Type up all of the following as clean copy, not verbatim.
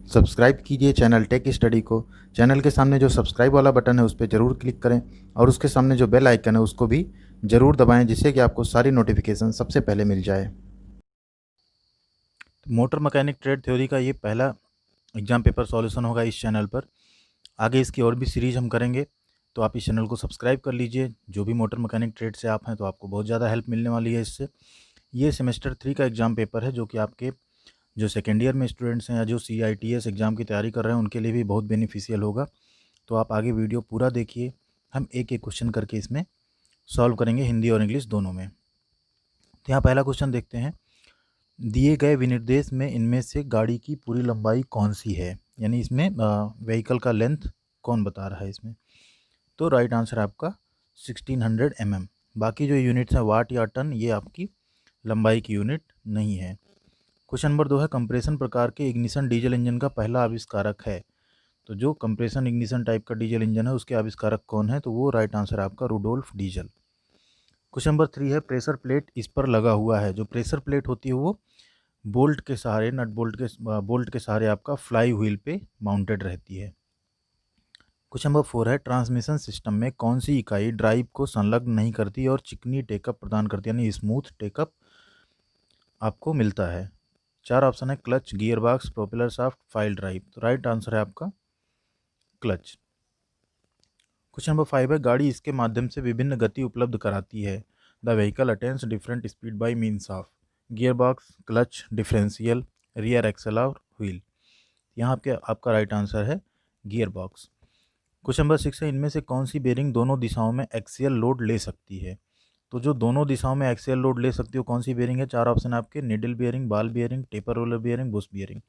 Subscribe कीजिए channel tech study को। Channel के सामने जो सब्सक्राइब वाला बटन है उस पर ज़रूर क्लिक करें और उसके सामने जो बेल आइकन है उसको भी ज़रूर दबाएं, जिससे कि आपको सारी नोटिफिकेशन सबसे पहले मिल जाए। मोटर मैकेनिक ट्रेड थ्योरी का ये पहला एग्जाम पेपर सॉल्यूशन होगा इस चैनल पर। आगे इसकी और भी सीरीज हम करेंगे, तो आप इस चैनल को सब्सक्राइब कर लीजिए। जो भी मोटर मैकेनिक ट्रेड से आप हैं तो आपको बहुत ज़्यादा हेल्प मिलने वाली है इससे। ये सेमेस्टर 3 का एग्ज़ाम पेपर है, जो कि आपके जो सेकेंड ईयर में स्टूडेंट्स हैं या जो CITS एग्ज़ाम की तैयारी कर रहे हैं उनके लिए भी बहुत बेनिफिशियल होगा। तो आप आगे वीडियो पूरा देखिए, हम एक एक क्वेश्चन करके इसमें सॉल्व करेंगे, हिंदी और इंग्लिश दोनों में। तो यहाँ पहला क्वेश्चन देखते हैं। दिए गए विनिर्देश में इनमें से गाड़ी की पूरी लंबाई कौन सी है, यानी इसमें व्हीकल का लेंथ कौन बता रहा है इसमें। तो राइट आंसर आपका 1600 mm। बाकी जो यूनिट्स हैं वाट या टन, ये आपकी लंबाई की यूनिट नहीं है। क्वेश्चन नंबर 2 है, कंप्रेशन प्रकार के इग्निशन डीजल इंजन का पहला आविष्कारक है। तो जो कंप्रेशन इग्निशन टाइप का डीजल इंजन है उसके आविष्कारक कौन है, तो वो राइट आंसर आपका रुडोल्फ डीजल। क्वेश्चन नंबर 3 है, प्रेशर प्लेट इस पर लगा हुआ है। जो प्रेशर प्लेट होती है वो बोल्ट के सहारे, नट बोल्ट के सहारे आपका फ्लाई व्हील पे माउंटेड रहती है। क्वेश्चन नंबर 4 है, ट्रांसमिशन सिस्टम में कौन सी इकाई ड्राइव को संलग्न नहीं करती और चिकनी टेकअप प्रदान करती है, यानी स्मूथ टेकअप आपको मिलता है। 4 ऑप्शन है, clutch, gear box, propeller shaft, file drive. तो राइट आंसर है आपका क्लच। क्वेश्चन नंबर 5 है, गाड़ी इसके माध्यम से विभिन्न गति उपलब्ध कराती है। The vehicle attains different speed by means of gear box, clutch, differential, rear axle और व्हील। यहाँ आपका राइट आंसर है गियर बॉक्स। क्वेश्चन नंबर 6 है, इनमें से कौन सी बेरिंग दोनों दिशाओं में एक्सियल लोड ले सकती है। तो जो दोनों दिशाओं में एक्सियल लोड ले सकती है कौन सी बेरिंग है। 4 ऑप्शन आपके, needle bearing, ball bearing, taper roller bearing, bush bearing.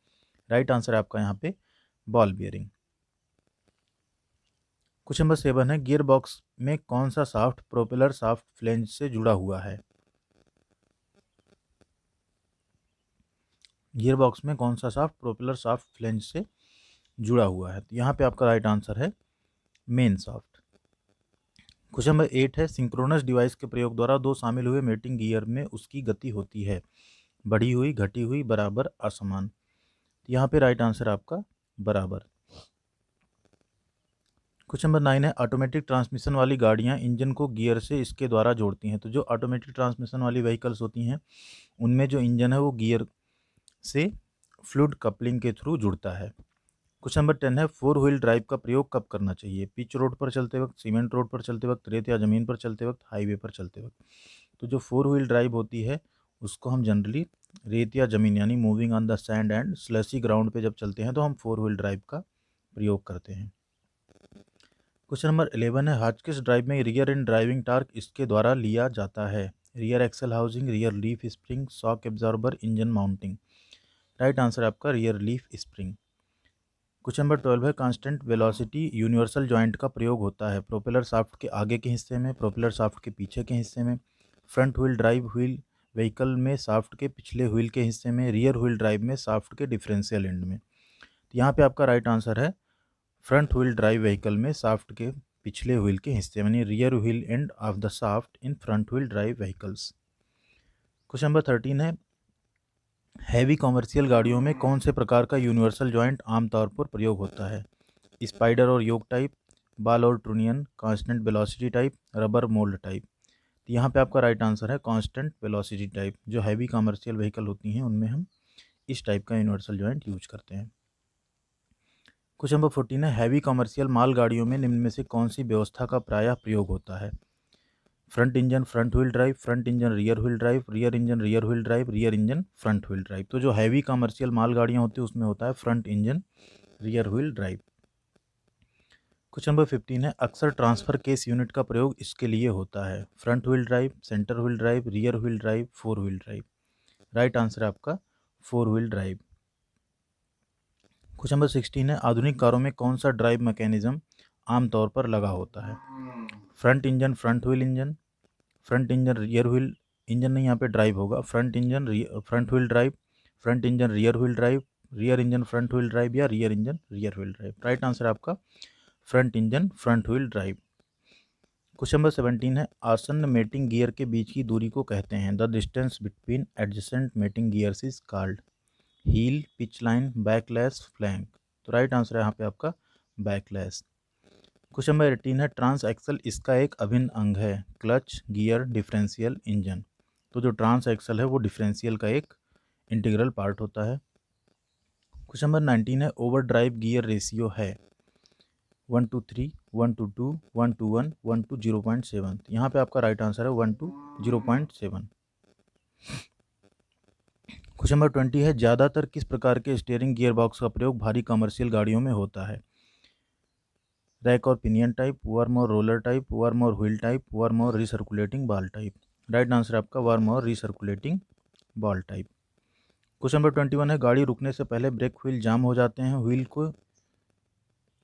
Right answer है आपका यहाँ पे बॉल बेरिंग। क्वेश्चन नंबर 7 है, गियर बॉक्स में कौन सा शाफ्ट प्रोपेलर शाफ्ट फ्लेंज से जुड़ा हुआ है। गियर बॉक्स में कौन सा शाफ्ट प्रोपेलर शाफ्ट फ्लेंज से जुड़ा हुआ है, तो यहाँ पे आपका राइट आंसर है मेन शाफ्ट। क्वेश्चन नंबर 8 है, सिंक्रोनस डिवाइस के प्रयोग द्वारा दो शामिल हुए मेटिंग गियर में उसकी गति होती है बढ़ी हुई, घटी हुई, बराबर, असमान। यहाँ पे राइट आंसर आपका बराबर। क्वेश्चन नंबर 9 है, ऑटोमेटिक ट्रांसमिशन वाली गाड़ियाँ इंजन को गियर से इसके द्वारा जोड़ती हैं। तो जो ऑटोमेटिक ट्रांसमिशन वाली व्हीकल्स होती हैं उनमें जो इंजन है वो गियर से फ्लूइड कपलिंग के थ्रू जुड़ता है। क्वेश्चन नंबर 10 है, 4 व्हील ड्राइव का प्रयोग कब करना चाहिए। पिच रोड पर चलते वक्त, सीमेंट रोड पर चलते वक्त, रेत या ज़मीन पर चलते वक्त, हाईवे पर चलते वक्त। तो जो 4 व्हील ड्राइव होती है उसको हम जनरली रेत या ज़मीन, यानी moving on the sand and slushy ground पे जब चलते हैं तो हम 4 व्हील ड्राइव का प्रयोग करते हैं। क्वेश्चन नंबर 11 है, हॉचकिस ड्राइव में रियर एंड ड्राइविंग टार्क इसके द्वारा लिया जाता है। Rear axle housing, rear leaf spring, shock absorber, engine mounting. Right answer आपका rear leaf spring. Question number 12 है, कांस्टेंट वेलोसिटी यूनिवर्सल जॉइंट का प्रयोग होता है प्रोपेलर शाफ्ट के आगे के हिस्से में, प्रोपेलर शाफ्ट के पीछे के हिस्से में, फ्रंट व्हील ड्राइव व्हीकल में शाफ्ट के पिछले व्हील के हिस्से में, रियर व्हील ड्राइव में शाफ्ट के डिफरेंशियल एंड में। तो यहाँ पे आपका राइट आंसर है फ्रंट व्हील ड्राइव व्हीकल में शाफ्ट के पिछले व्हील के हिस्से में, rear wheel end of the shaft in front wheel drive vehicles. Question number 13 है, हैवी कॉमर्शियल गाड़ियों में कौन से प्रकार का यूनिवर्सल जॉइंट आमतौर पर प्रयोग होता है। स्पाइडर और योक टाइप, बाल और trunnion, constant velocity type, rubber mould type. तो यहाँ पे आपका राइट आंसर है कांस्टेंट वेलोसिटी टाइप। जो हैवी कॉमर्शियल व्हीकल होती हैं उनमें हम इस टाइप का यूनिवर्सल जॉइंट यूज करते हैं। क्वेश्चन नंबर 14 है, हैवी कॉमर्शियल माल गाड़ियों में निम्न में से कौन सी व्यवस्था का प्रायः प्रयोग होता है। Front engine front wheel drive, front engine rear wheel drive, rear engine rear wheel drive, rear engine front wheel drive. तो जो हैवी कॉमर्शियल माल गाड़ियाँ होती है उसमें होता है front engine rear wheel drive. Question number 15 है, अक्सर ट्रांसफर केस यूनिट का प्रयोग इसके लिए होता है। Front wheel drive, centre wheel drive, rear wheel drive, four wheel drive. Right answer है आपका four wheel drive. Question number 16 है, आधुनिक कारों में कौन सा ड्राइव मैकेनिज्म आमतौर पर लगा होता है। Front engine front wheel engine, front engine rear wheel engine, नहीं यहाँ पे ड्राइव होगा, front engine front wheel drive, front engine rear wheel drive, rear engine front wheel drive या rear engine rear wheel drive. Right answer आपका front engine front wheel drive. Question number 17 है, आसन्न mating gear के बीच की दूरी को कहते हैं। The distance between adjacent mating gears is called. Heel, pitch line, backlash, flank. तो राइट आंसर है यहाँ पे आपका बैकलैश। क्वेश्चन नंबर 18 है ट्रांस एक्सल इसका एक अभिन्न अंग है, क्लच, गियर, डिफरेंशियल, इंजन। तो जो ट्रांस एक्सल है वो डिफरेंशियल का एक इंटीग्रल पार्ट होता है। क्वेश्चन नंबर 19 है ओवर ड्राइव गियर रेशियो है 1:3, 1:2, 1:1, 1:0.7। यहाँ पे आपका राइट आंसर है 1:0.7। क्वेश्चन नंबर 20 है ज़्यादातर किस प्रकार के स्टीयरिंग गियर बॉक्स का प्रयोग भारी कमर्शियल गाड़ियों में होता है, रैक और पिनियन टाइप, वर्म और रोलर टाइप, वर्म और व्हील टाइप, वर्म और recirculating ball type. Right answer आपका वर्म और recirculating ball type. Question number 21 है गाड़ी रुकने से पहले ब्रेक व्हील जाम हो जाते हैं, व्हील को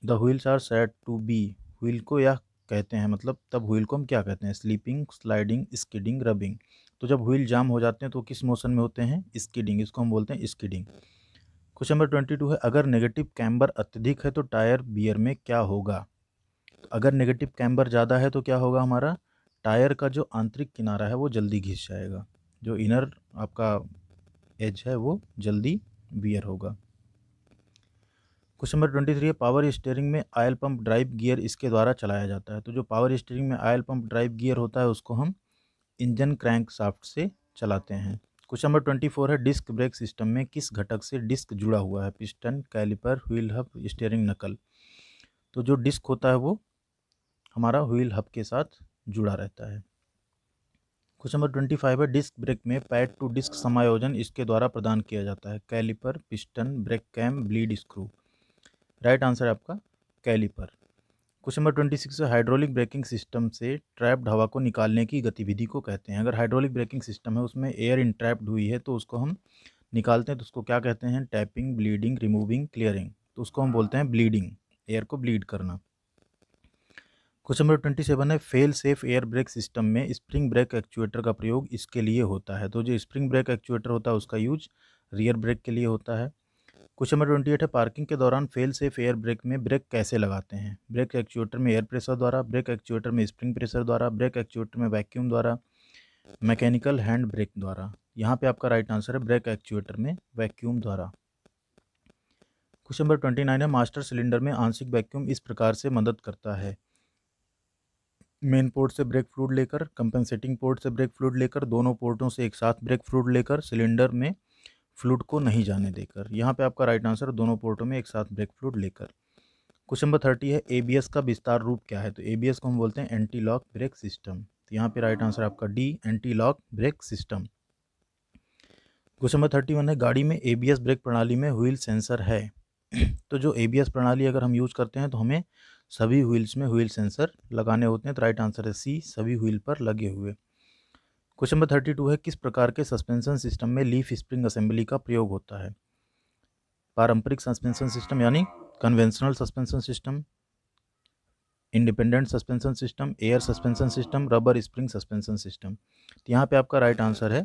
the wheels are said to be, wheel को यह कहते हैं, मतलब तब व्हील को हम क्या कहते हैं, स्लीपिंग, स्लाइडिंग, स्किडिंग, रबिंग। तो जब व्हील जाम हो जाते हैं तो किस मोशन में होते हैं, स्किडिंग, इसको हम बोलते हैं स्किडिंग। क्वेश्चन नंबर 22 है अगर नेगेटिव कैम्बर अत्यधिक है तो टायर बियर में क्या होगा। तो अगर नेगेटिव कैम्बर ज़्यादा है तो क्या होगा, हमारा टायर का जो आंतरिक किनारा है वो जल्दी घिस जाएगा, जो इनर आपका एज है वो जल्दी बियर होगा। क्वेश्चन नंबर 23 है पावर स्टीयरिंग में ऑयल पंप ड्राइव गियर इसके द्वारा चलाया जाता है। तो जो पावर स्टीयरिंग में ऑयल पंप ड्राइव गियर होता है उसको हम इंजन क्रैंक शाफ्ट से चलाते हैं। क्वेश्चन नंबर 24 है डिस्क ब्रेक सिस्टम में किस घटक से डिस्क जुड़ा हुआ है, piston, caliper, wheel hub, steering knuckle. तो जो डिस्क होता है वो हमारा व्हील हब के साथ जुड़ा रहता है। क्वेश्चन नंबर 25 है डिस्क ब्रेक में पैड टू डिस्क समायोजन इसके द्वारा प्रदान किया जाता है, caliper, piston, brake cam, bleed screw. Right answer है आपका कैलिपर। क्वेश्चन नंबर 26 है हाइड्रोलिक ब्रेकिंग सिस्टम से ट्रैप्ड हवा को निकालने की गतिविधि को कहते हैं। अगर हाइड्रोलिक ब्रेकिंग सिस्टम है उसमें एयर इंट्रैप्ड हुई है तो उसको हम निकालते हैं तो उसको क्या कहते हैं, टैपिंग, ब्लीडिंग, रिमूविंग, क्लियरिंग। तो उसको हम बोलते हैं ब्लीडिंग, एयर को ब्लीड करना। क्वेश्चन नंबर 27 है fail safe air brake system में स्प्रिंग ब्रेक एक्चुएटर का प्रयोग इसके लिए होता है। तो जो स्प्रिंग ब्रेक एक्चुएटर होता है उसका यूज रियर ब्रेक के लिए होता है। क्वेश्चन नंबर 28 है पार्किंग के दौरान फेल सेफ एयर ब्रेक में ब्रेक कैसे लगाते हैं, ब्रेक एक्चुएटर में एयर प्रेशर द्वारा, ब्रेक एक्चुएटर में स्प्रिंग प्रेशर द्वारा, ब्रेक एक्चुएटर में वैक्यूम द्वारा, मैकेनिकल हैंड ब्रेक द्वारा। यहाँ पे आपका राइट आंसर है ब्रेक एक्चुएटर में वैक्यूम द्वारा। क्वेश्चन नंबर 29 है मास्टर सिलेंडर में आंशिक वैक्यूम इस प्रकार से मदद करता है, मेन पोर्ट से ब्रेक फ्लूइड लेकर, कंपेंसेटिंग पोर्ट से ब्रेक फ्लूइड लेकर, दोनों पोर्टों से एक साथ ब्रेक फ्लूइड लेकर, सिलेंडर में फ्लूइड को नहीं जाने देकर। यहाँ पे आपका राइट आंसर दोनों पोर्टों में एक साथ ब्रेक फ्लूइड लेकर। क्वेश्चन नंबर 30 है एबीएस का विस्तार रूप क्या है। तो एबीएस को हम बोलते हैं एंटी लॉक ब्रेक सिस्टम। तो यहाँ पे राइट आंसर आपका D, anti lock brake system. Question number 31 है गाड़ी में एबीएस ब्रेक प्रणाली में व्हील सेंसर है। तो जो एबीएस प्रणाली अगर हम यूज करते हैं तो हमें सभी व्हील्स में व्हील सेंसर लगाने होते हैं। तो राइट आंसर है सी, सभी व्हील पर लगे हुए। क्वेश्चन नंबर 32 है किस प्रकार के सस्पेंशन सिस्टम में लीफ स्प्रिंग असेंबली का प्रयोग होता है, पारंपरिक सस्पेंशन सिस्टम यानी conventional suspension system, independent suspension system, air suspension system, rubber spring suspension system. तो यहाँ पे आपका राइट आंसर है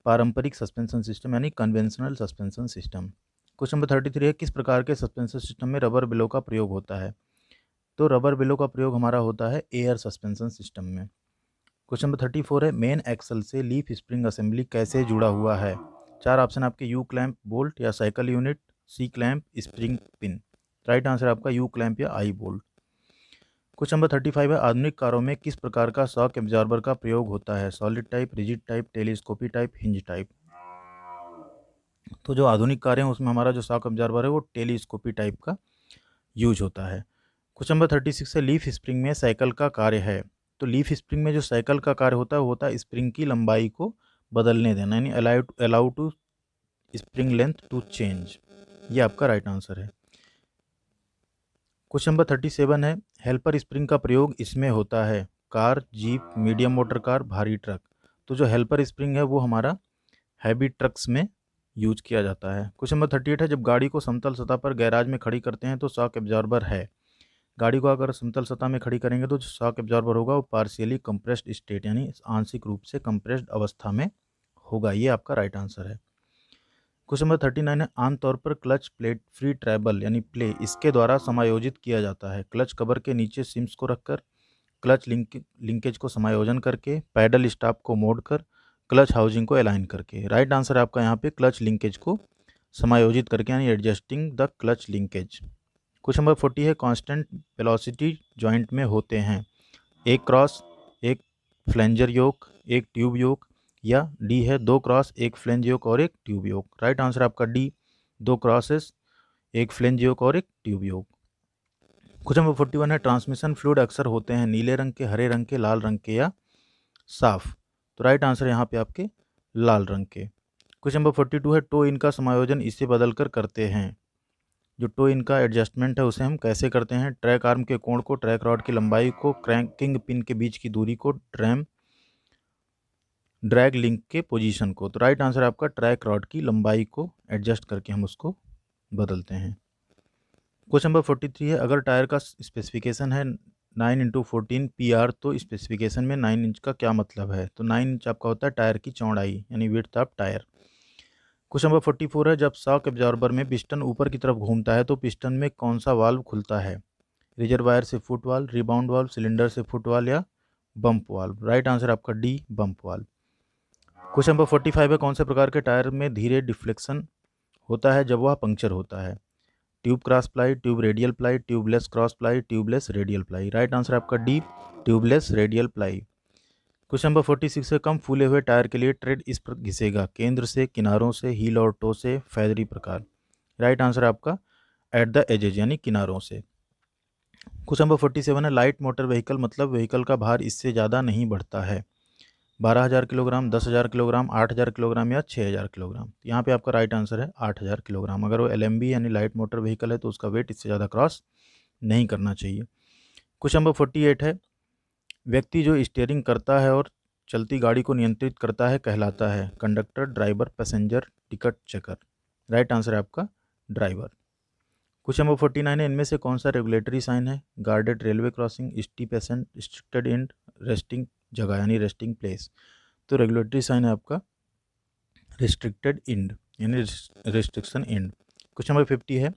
पारंपरिक सस्पेंशन सिस्टम यानी conventional suspension system. Question number 33 है किस प्रकार के सस्पेंशन सिस्टम में रबर बिलो का प्रयोग होता है। तो रबर बिलो का प्रयोग हमारा होता है एयर सस्पेंशन सिस्टम में। क्वेश्चन नंबर 34 है मेन एक्सल से लीफ स्प्रिंग असेंबली कैसे जुड़ा हुआ है। चार ऑप्शन आपके यू क्लैंप, बोल्ट या cycle unit, C clamp, spring pin. Right answer आपका यू क्लैंप या आई बोल्ट। क्वेश्चन नंबर 35 है आधुनिक कारों में किस प्रकार का शॉक एब्जॉर्बर का प्रयोग होता है, solid type, rigid type, telescopic type, hinge type. तो जो आधुनिक कारें हैं उसमें हमारा जो शॉक एब्जॉर्बर है वो टेलीस्कोपी टाइप का यूज होता है। क्वेश्चन नंबर 36 है लीफ स्प्रिंग में साइकिल का कार्य है। तो लीफ स्प्रिंग में जो साइकिल का कार्य होता है वो होता है स्प्रिंग की लंबाई को बदलने देना, यानी allow to spring length to change. ये आपका राइट आंसर है। क्वेश्चन नंबर 37 है हेल्पर स्प्रिंग का प्रयोग इसमें होता है, car, jeep, medium motor car, भारी ट्रक। तो जो हेल्पर स्प्रिंग है वो हमारा हैवी ट्रक्स में यूज किया जाता है। क्वेश्चन नंबर 38 है जब गाड़ी को समतल सतह पर गैराज में खड़ी करते हैं तो शॉक एब्जॉर्बर है। गाड़ी को अगर समतल सतह में खड़ी करेंगे तो जो शॉक एब्जॉर्बर होगा वो पार्शियली कंप्रेस्ड स्टेट यानी आंशिक रूप से कंप्रेस्ड अवस्था में होगा। ये आपका राइट आंसर है। क्वेश्चन नंबर 39 है आमतौर पर क्लच प्लेट फ्री ट्रैबल यानी प्ले इसके द्वारा समायोजित किया जाता है, क्लच कवर के नीचे सिम्स को रखकर, क्लच लिंकेज को समायोजन करके, पैडल स्टॉप को मोड़ कर, क्लच हाउसिंग को अलाइन करके। राइट आंसर है आपका यहाँ पे क्लच लिंकेज को समायोजित करके, यानी adjusting the clutch linkage. Question number 40 है कांस्टेंट वेलोसिटी जॉइंट में होते हैं एक क्रॉस, एक फ्लेंजर योक, एक ट्यूब योक, या डी है दो क्रॉस, एक फ्लेंज योक और एक ट्यूब योक। राइट आंसर आपका डी, दो क्रॉसेस, एक फ्लेंज योक और एक ट्यूब योक। क्वेश्चन नंबर 41 है ट्रांसमिशन फ्लूइड अक्सर होते हैं नीले रंग के, हरे रंग के, लाल रंग के या साफ। तो राइट आंसर यहाँ पे आपके लाल रंग के। क्वेश्चन नंबर 42 है टो इन का समायोजन इसे बदलकर करते हैं। जो टो इन का एडजस्टमेंट है उसे हम कैसे करते हैं? ट्रैक आर्म के कोण को, ट्रैक रॉड की लंबाई को, क्रैंकिंग पिन के बीच की दूरी को, ड्रैग लिंक के पोजीशन को। तो राइट आंसर आपका ट्रैक रॉड की लंबाई को एडजस्ट करके हम उसको बदलते हैं। क्वेश्चन नंबर 43 है अगर टायर का स्पेसिफिकेशन है 9x14 PR तो स्पेसिफिकेशन में 9 इंच का क्या मतलब है? तो 9 इंच आपका होता है टायर की चौड़ाई, यानी width of tyre. Question number 44 है जब शॉक एब्जॉर्बर में पिस्टन ऊपर की तरफ घूमता है तो पिस्टन में कौन सा वाल्व खुलता है? रिजर्वायर से foot valve, rebound valve, cylinder से फुट वाल्व या बम्प वाल्व। राइट आंसर आपका D, bump valve. Question number 45 है कौन से प्रकार के टायर में धीरे डिफ्लेक्शन होता है जब वह पंक्चर होता है? Tube cross ply, tube radial ply, tubeless cross ply, tubeless radial ply. Right answer आपका D, tubeless radial ply. Question number 46 है कम फूले हुए टायर के लिए ट्रेड इस पर घिसेगा? केंद्र से, किनारों से, हील और टो से, फैदरी प्रकार। राइट आंसर आपका एट द एजेज, यानी किनारों से। क्वेश्चन नंबर 47 है लाइट मोटर व्हीकल मतलब व्हीकल का भार इससे ज़्यादा नहीं बढ़ता है। 12,000 किलोग्राम, 10,000 किलोग्राम, 8,000 किलोग्राम या 6,000 किलोग्राम। यहाँ पे आपका राइट आंसर है 8,000 किलोग्राम। अगर वो LMB यानी लाइट मोटर व्हीकल है तो उसका वेट इससे ज़्यादा क्रॉस नहीं करना चाहिए। क्वेश्चन नंबर 48 है व्यक्ति जो स्टीयरिंग करता है और चलती गाड़ी को नियंत्रित करता है कहलाता है? Conductor, driver, passenger, ticket checker. Right answer है आपका ड्राइवर। क्वेश्चन नंबर 49 है इनमें से कौन सा रेगुलेटरी साइन है? Guarded railway crossing, steep ascent, restricted end, resting जगह यानी रेस्टिंग प्लेस। तो रेगुलेटरी साइन है आपका रिस्ट्रिक्टेड एंड, यानी रिस्ट्रिक्शन एंड। क्वेश्चन नंबर 50 है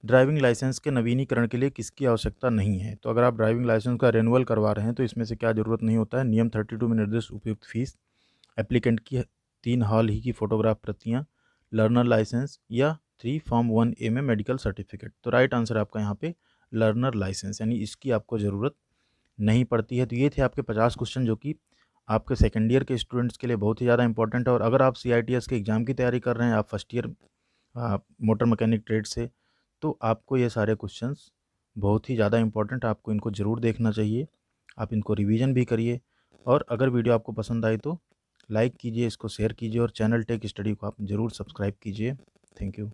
ड्राइविंग लाइसेंस के नवीनीकरण के लिए किसकी आवश्यकता नहीं है? तो अगर आप ड्राइविंग लाइसेंस का रिन्यूअल करवा रहे हैं तो इसमें से क्या ज़रूरत नहीं होता है? नियम 32 में निर्दिष्ट उपयुक्त फीस, एप्लीकेंट की 3 हाल ही की फ़ोटोग्राफ प्रतियाँ, लर्नर लाइसेंस, या 3 फॉर्म 1A में मेडिकल सर्टिफिकेट। तो राइट आंसर आपका यहाँ पे लर्नर लाइसेंस, यानी इसकी आपको ज़रूरत नहीं पड़ती है। तो ये थे आपके 50 क्वेश्चन जो कि आपके सेकेंड ईयर के स्टूडेंट्स के लिए बहुत ही ज़्यादा इंपॉर्टेंट है। और अगर आप CITS के एग्ज़ाम की तैयारी कर रहे हैं, आप first year motor mechanic trade से, तो आपको ये सारे क्वेश्चंस बहुत ही ज़्यादा इंपॉर्टेंट, आपको इनको ज़रूर देखना चाहिए। आप इनको रिवीजन भी करिए और अगर वीडियो आपको पसंद आई तो लाइक कीजिए, इसको शेयर कीजिए और चैनल टेक स्टडी को आप ज़रूर सब्सक्राइब कीजिए। Thank you.